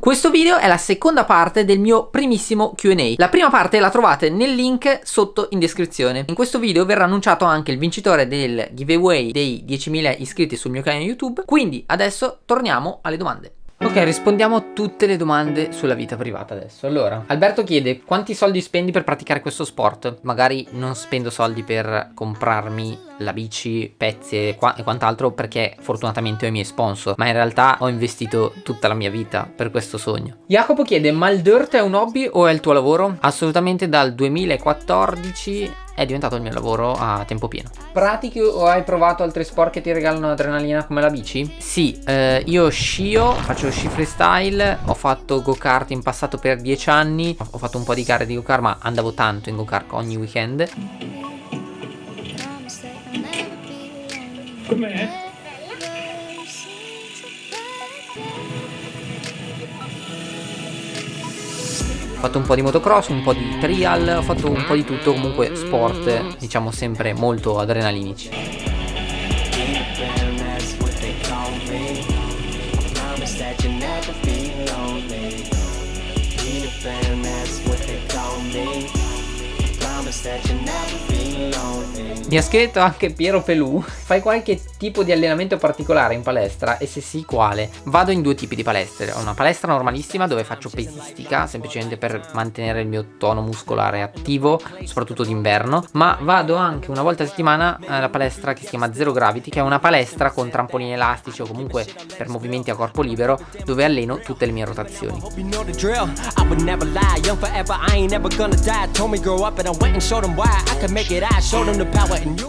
Questo video è la seconda parte del mio primissimo Q&A. La prima parte la trovate nel link sotto in descrizione. In questo video verrà annunciato anche il vincitore del giveaway dei 10.000 iscritti sul mio canale YouTube. Quindi adesso torniamo alle domande. Ok, rispondiamo a tutte le domande sulla vita privata adesso. Allora, Alberto chiede: quanti soldi spendi per praticare questo sport? Magari non spendo soldi per comprarmi la bici, pezzi e quant'altro, perché fortunatamente ho i miei sponsor, ma in realtà ho investito tutta la mia vita per questo sogno. Jacopo chiede: ma il dirt è un hobby o è il tuo lavoro? Assolutamente, dal 2014 è diventato il mio lavoro a tempo pieno. Pratichi o hai provato altri sport che ti regalano adrenalina come la bici? Sì, io scio, faccio sci freestyle, ho fatto go-kart in passato per 10 anni, ho fatto un po' di gare di go-kart, ma andavo tanto in go-kart ogni weekend. Com'è? Ho fatto un po' di motocross, un po' di trial, ho fatto un po' di tutto, comunque sport, diciamo sempre molto adrenalinici. Mi ha scritto anche Piero Pelù: fai qualche tipo di allenamento particolare in palestra? E se sì, quale? Vado in due tipi di palestre. Ho una palestra normalissima dove faccio pesistica, semplicemente per mantenere il mio tono muscolare attivo, soprattutto d'inverno. Ma vado anche una volta a settimana alla palestra che si chiama Zero Gravity, che è una palestra con trampolini elastici o comunque per movimenti a corpo libero, dove alleno tutte le mie rotazioni.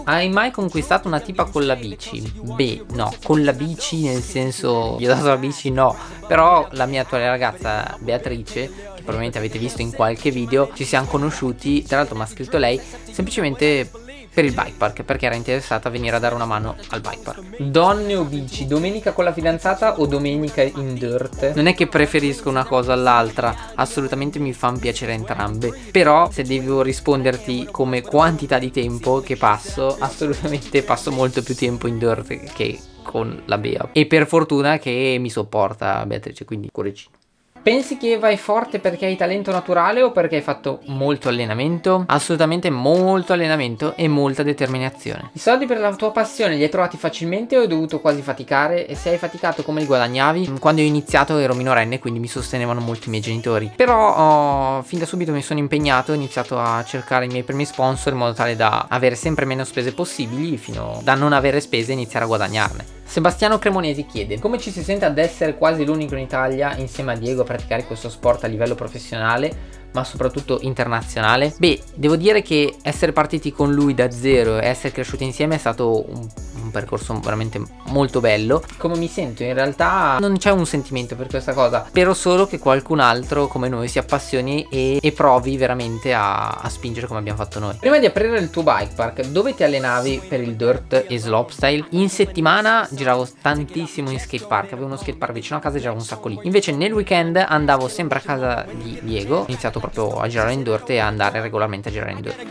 Hai mai conquistato una tipa con la bici? Beh, no, con la bici nel senso, gli ho dato la bici no, però la mia attuale ragazza Beatrice, che probabilmente avete visto in qualche video, ci siamo conosciuti, tra l'altro mi ha scritto lei semplicemente per il bike park, perché era interessata a venire a dare una mano al bike park. Donne o bici? Domenica con la fidanzata o domenica in dirt? Non è che preferisco una cosa all'altra, assolutamente mi fanno piacere entrambe, però se devo risponderti come quantità di tempo che passo, assolutamente passo molto più tempo in dirt che con la Bea, e per fortuna che mi sopporta Beatrice, quindi cuoricino. Pensi che vai forte perché hai talento naturale o perché hai fatto molto allenamento? Assolutamente molto allenamento e molta determinazione. I soldi per la tua passione li hai trovati facilmente o hai dovuto quasi faticare? E se hai faticato, come li guadagnavi? Quando ho iniziato ero minorenne, quindi mi sostenevano molto i miei genitori, però fin da subito mi sono impegnato, ho iniziato a cercare i miei primi sponsor in modo tale da avere sempre meno spese possibili, fino da non avere spese e iniziare a guadagnarne. Sebastiano Cremonesi chiede: come ci si sente ad essere quasi l'unico in Italia insieme a Diego a praticare questo sport a livello professionale, ma soprattutto internazionale? Beh, devo dire che essere partiti con lui da zero e essere cresciuti insieme è stato un percorso veramente molto bello. Come mi sento? In realtà non c'è un sentimento per questa cosa, spero solo che qualcun altro come noi si appassioni e provi veramente a spingere come abbiamo fatto noi. Prima di aprire il tuo bike park, dove ti allenavi per il dirt e slopestyle? In settimana giravo tantissimo in skate park, avevo uno skate park vicino a casa e giravo un sacco lì. Invece nel weekend andavo sempre a casa di Diego, ho iniziato proprio a girare in dirt e a andare regolarmente a girare in dirt.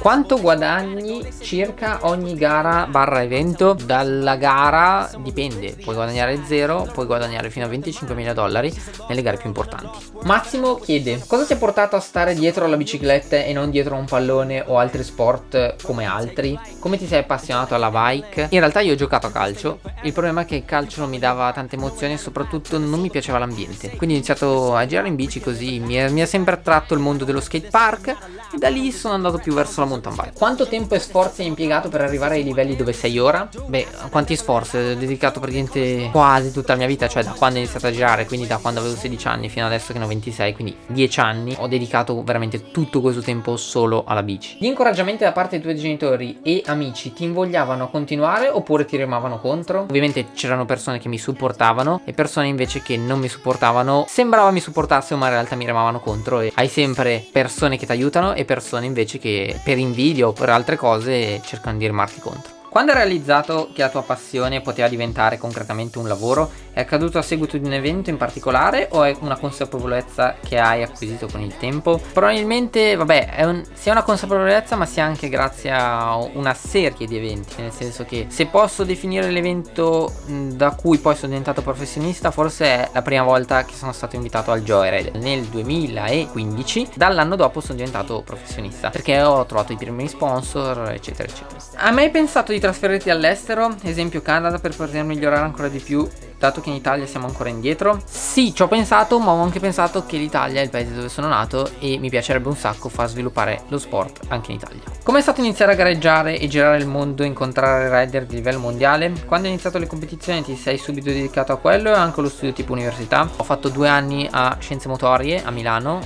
Quanto guadagni circa ogni gara barra evento? Dalla gara dipende, puoi guadagnare 0, puoi guadagnare fino a $25.000 nelle gare più importanti. Massimo chiede: cosa ti ha portato a stare dietro alla bicicletta e non dietro a un pallone o altri sport come altri? Come ti sei appassionato alla bike? In realtà io ho giocato a calcio, il problema è che il calcio non mi dava tante emozioni e soprattutto non mi piaceva l'ambiente, quindi ho iniziato a girare in bici così, mi ha sempre attratto il mondo dello skate park e da lì sono andato più verso la mountain bike. Quanto tempo e sforzi hai impiegato per arrivare ai livelli dove sei ora? Beh, quanti sforzi? Ho dedicato praticamente quasi tutta la mia vita, cioè da quando ho iniziato a girare, quindi da quando avevo 16 anni fino adesso che ne ho 26, quindi 10 anni ho dedicato veramente tutto questo tempo solo alla bici. Gli incoraggiamenti da parte dei tuoi genitori e amici ti invogliavano a continuare oppure ti remavano contro? Ovviamente c'erano persone che mi supportavano e persone invece che non mi supportavano, sembrava mi supportassero ma in realtà mi remavano contro, e hai sempre persone che ti aiutano e persone invece che per invidia o per altre cose cercano di remarti contro. Quando hai realizzato che la tua passione poteva diventare concretamente un lavoro, è accaduto a seguito di un evento in particolare o è una consapevolezza che hai acquisito con il tempo? Probabilmente, vabbè, sia una consapevolezza ma sia anche grazie a una serie di eventi, nel senso che se posso definire l'evento da cui poi sono diventato professionista, forse è la prima volta che sono stato invitato al Joyride nel 2015. Dall'anno dopo sono diventato professionista perché ho trovato i primi sponsor, eccetera eccetera. Hai mai pensato di trasferirti all'estero, esempio Canada, per poter migliorare ancora di più, dato che in Italia siamo ancora indietro? Sì, ci ho pensato, ma ho anche pensato che l'Italia è il paese dove sono nato e mi piacerebbe un sacco far sviluppare lo sport anche in Italia. Com'è stato iniziare a gareggiare e girare il mondo e incontrare rider di livello mondiale? Quando hai iniziato le competizioni ti sei subito dedicato a quello e anche allo studio tipo università? Ho fatto 2 anni a Scienze Motorie a Milano,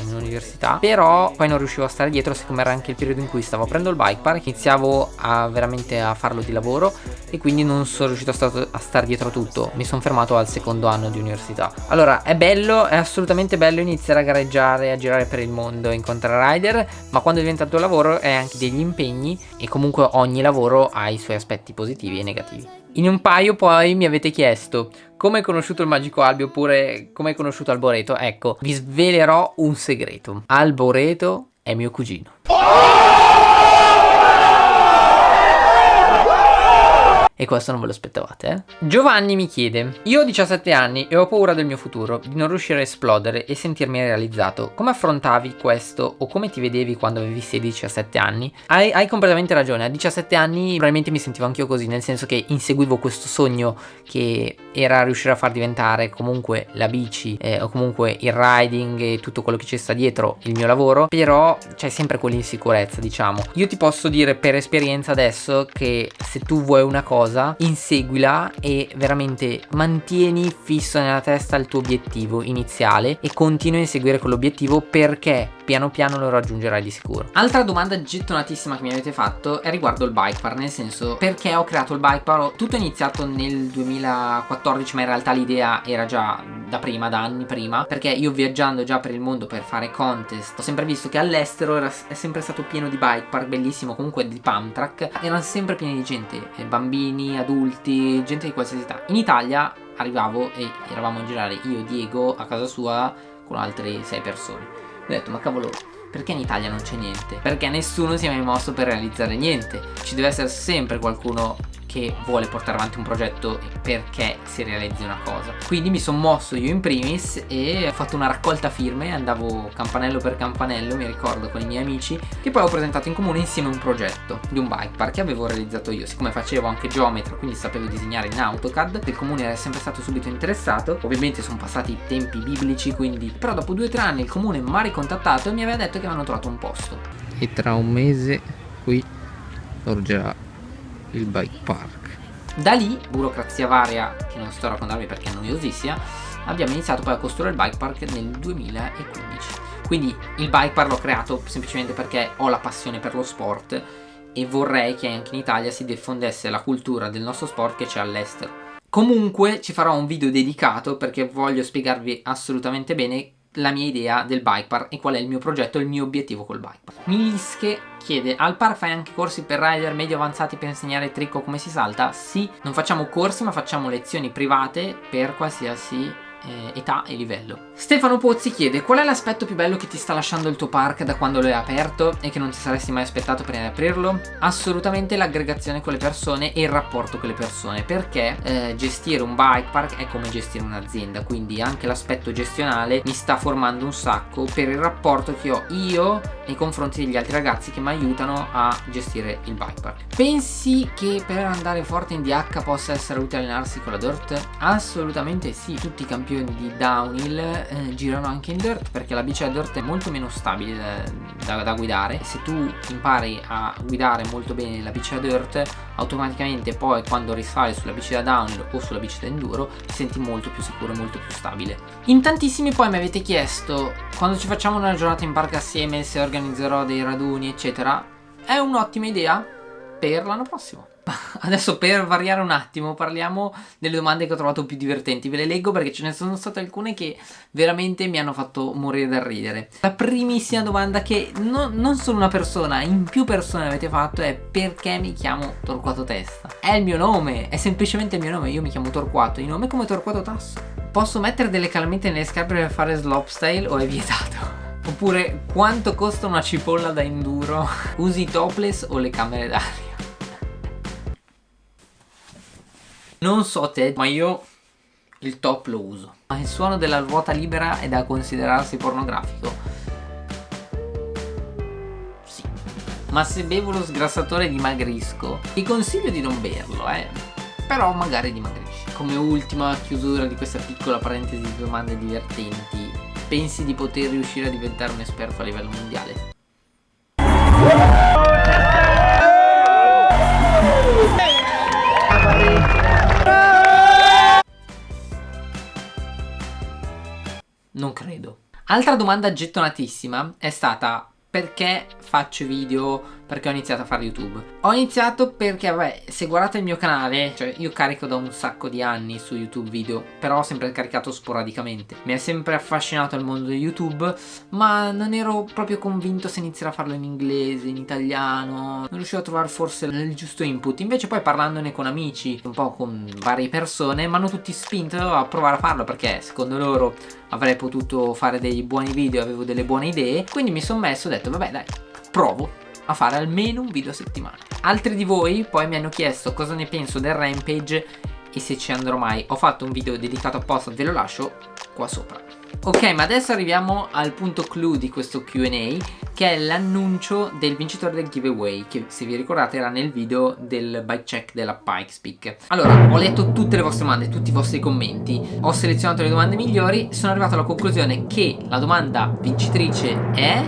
in università, però poi non riuscivo a stare dietro, siccome era anche il periodo in cui stavo aprendo il bike park, iniziavo veramente a farlo di lavoro e quindi non sono riuscito a stare dietro a tutto. Mi sono fermato al secondo anno di università. Allora, è bello, è assolutamente bello iniziare a gareggiare, a girare per il mondo, incontrare rider, ma quando diventa il tuo lavoro è anche degli impegni e comunque ogni lavoro ha i suoi aspetti positivi e negativi. In un paio poi mi avete chiesto come hai conosciuto il Magico Albi oppure come hai conosciuto Alboreto. Ecco, vi svelerò un segreto. Alboreto è mio cugino. E questo non ve lo aspettavate, eh? Giovanni mi chiede: io ho 17 anni e ho paura del mio futuro, di non riuscire a esplodere e sentirmi realizzato. Come affrontavi questo o come ti vedevi quando avevi 16-17 anni? Hai completamente ragione, a 17 anni probabilmente mi sentivo anch'io così, nel senso che inseguivo questo sogno che era riuscire a far diventare comunque la bici o comunque il riding e tutto quello che ci sta dietro il mio lavoro, però c'è sempre quell'insicurezza, diciamo. Io ti posso dire per esperienza adesso che se tu vuoi una cosa, inseguila e veramente mantieni fisso nella testa il tuo obiettivo iniziale e continua a inseguire quell'obiettivo, perché piano piano lo raggiungerai di sicuro. Altra domanda gettonatissima che mi avete fatto è riguardo il bike park, nel senso perché ho creato il bike park. Tutto è iniziato nel 2014, ma in realtà l'idea era già da prima, da anni prima, perché io viaggiando già per il mondo per fare contest ho sempre visto che all'estero è sempre stato pieno di bike park, bellissimo, comunque di pump track, erano sempre pieni di gente, bambini, adulti, gente di qualsiasi età. In Italia arrivavo e eravamo a girare io, Diego, a casa sua con altre 6 persone. Ho detto, ma cavolo, perché in Italia non c'è niente? Perché nessuno si è mai mosso per realizzare niente. Ci deve essere sempre qualcuno che vuole portare avanti un progetto perché si realizzi una cosa. Quindi mi sono mosso io in primis e ho fatto una raccolta firme, andavo campanello per campanello, mi ricordo, con i miei amici, che poi ho presentato in comune insieme un progetto di un bike park che avevo realizzato io. Siccome facevo anche geometra, quindi sapevo disegnare in AutoCAD, il comune era sempre stato subito interessato. Ovviamente sono passati tempi biblici, quindi però dopo 2 o 3 anni il comune mi ha ricontattato e mi aveva detto che avevano trovato un posto. E tra un mese qui sorgerà il bike park. Da lì, burocrazia varia che non sto a raccontarvi perché è noiosissima, abbiamo iniziato poi a costruire il bike park nel 2015. Quindi il bike park l'ho creato semplicemente perché ho la passione per lo sport e vorrei che anche in Italia si diffondesse la cultura del nostro sport che c'è all'estero. Comunque ci farò un video dedicato perché voglio spiegarvi assolutamente bene la mia idea del bike park e qual è il mio progetto e il mio obiettivo col bike park. Milische chiede: al park fai anche corsi per rider medio avanzati per insegnare trick o come si salta? Sì, non facciamo corsi ma facciamo lezioni private per qualsiasi età e livello. Stefano Pozzi chiede: qual è l'aspetto più bello che ti sta lasciando il tuo park da quando lo hai aperto e che non ti saresti mai aspettato prima di aprirlo? Assolutamente l'aggregazione con le persone e il rapporto con le persone, perché gestire un bike park è come gestire un'azienda, quindi anche l'aspetto gestionale mi sta formando un sacco per il rapporto che ho io nei confronti degli altri ragazzi che mi aiutano a gestire il bike park. Pensi che per andare forte in DH possa essere utile allenarsi con la dirt? Assolutamente sì, tutti i campioni di downhill girano anche in dirt perché la bici a dirt è molto meno stabile da guidare. Se tu impari a guidare molto bene la bici a dirt, automaticamente poi quando risali sulla bici da downhill o sulla bici da enduro ti senti molto più sicuro e molto più stabile. In tantissimi poi mi avete chiesto quando ci facciamo una giornata in park assieme se organizzerò dei raduni eccetera. È un'ottima idea per l'anno prossimo. Adesso per variare un attimo parliamo delle domande che ho trovato più divertenti. Ve le leggo perché ce ne sono state alcune che veramente mi hanno fatto morire dal ridere. La primissima domanda che non solo una persona, in più persone avete fatto è: perché mi chiamo Torquato Testa? È il mio nome, è semplicemente il mio nome. Io mi chiamo Torquato, di nome come Torquato Tasso. Posso mettere delle calamite nelle scarpe per fare slopestyle o è vietato? Oppure quanto costa una cipolla da enduro? Usi i topless o le camere d'aria? Non so te, ma io il top lo uso. Ma il suono della ruota libera è da considerarsi pornografico? Sì. Ma se bevo lo sgrassatore dimagrisco? Ti consiglio di non berlo, però magari dimagrisci. Come ultima chiusura di questa piccola parentesi di domande divertenti, pensi di poter riuscire a diventare un esperto a livello mondiale? Non credo. Altra domanda gettonatissima è stata: perché faccio video? Perché ho iniziato a fare YouTube? Ho iniziato perché, vabbè, se guardate il mio canale, cioè io carico da un sacco di anni su YouTube video, però ho sempre caricato sporadicamente. Mi è sempre affascinato il mondo di YouTube, ma non ero proprio convinto se iniziare a farlo in inglese, in italiano. Non riuscivo a trovare forse il giusto input. Invece poi parlandone con amici, un po' con varie persone, mi hanno tutti spinto a provare a farlo, perché secondo loro avrei potuto fare dei buoni video, avevo delle buone idee. Quindi mi sono messo e ho detto: vabbè, dai, provo a fare almeno un video a settimana. Altri di voi poi mi hanno chiesto cosa ne penso del Rampage e se ci andrò mai. Ho fatto un video dedicato apposta, ve lo lascio qua sopra. Ok, ma adesso arriviamo al punto clou di questo Q&A, che è l'annuncio del vincitore del giveaway, che se vi ricordate era nel video del bike check della Pikespeak. Allora, ho letto tutte le vostre domande, tutti i vostri commenti, ho selezionato le domande migliori e sono arrivato alla conclusione che la domanda vincitrice è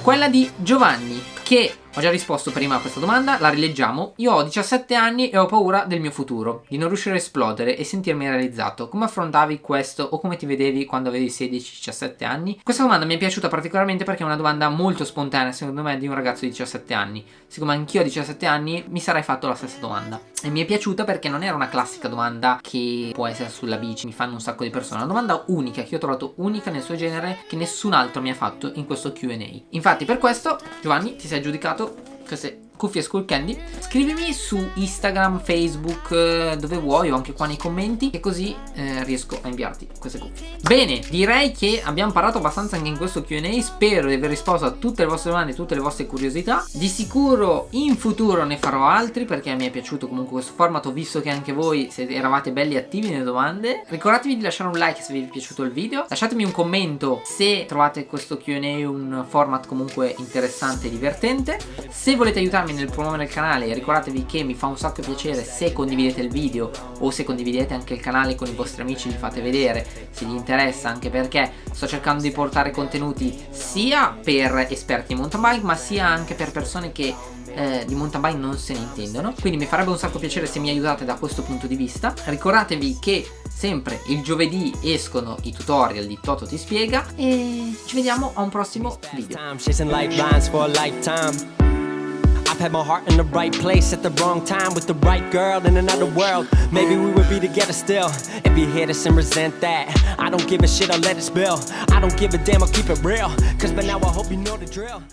quella di Giovanni, che ho già risposto prima a questa domanda, la rileggiamo. Io ho 17 anni e ho paura del mio futuro, di non riuscire a esplodere e sentirmi realizzato. Come affrontavi questo o come ti vedevi quando avevi 16-17 anni? Questa domanda mi è piaciuta particolarmente perché è una domanda molto spontanea, secondo me, di un ragazzo di 17 anni. Siccome anch'io ho 17 anni, mi sarei fatto la stessa domanda. E mi è piaciuta perché non era una classica domanda che può essere sulla bici, mi fanno un sacco di persone. Una domanda unica, che io ho trovato unica nel suo genere, che nessun altro mi ha fatto in questo Q&A. Infatti per questo, Giovanni, ti sei aggiudicato queste cuffie Skullcandy. Scrivimi su Instagram, Facebook, dove vuoi, o anche qua nei commenti, e così riesco a inviarti queste cuffie. Bene, direi che abbiamo parlato abbastanza anche in questo Q&A. Spero di aver risposto a tutte le vostre domande, tutte le vostre curiosità. Di sicuro in futuro ne farò altri, perché mi è piaciuto comunque questo format. Ho visto che anche voi eravate belli attivi nelle domande. Ricordatevi di lasciare un like se vi è piaciuto il video. Lasciatemi un commento se trovate questo Q&A un format comunque interessante e divertente. Se volete aiutarmi nel promuovere il canale, ricordatevi che mi fa un sacco piacere se condividete il video, o se condividete anche il canale con i vostri amici, li fate vedere se gli interessa, anche perché sto cercando di portare contenuti sia per esperti di mountain bike, ma sia anche per persone che di mountain bike non se ne intendono. Quindi mi farebbe un sacco piacere se mi aiutate da questo punto di vista. Ricordatevi che sempre il giovedì escono i tutorial di Toto ti spiega, e ci vediamo a un prossimo video. I've had my heart in the right place at the wrong time with the right girl in another world. Maybe we would be together still. If you hear this and resent that, I don't give a shit, I'll let it spill. I don't give a damn, I'll keep it real. Cause by now I hope you know the drill.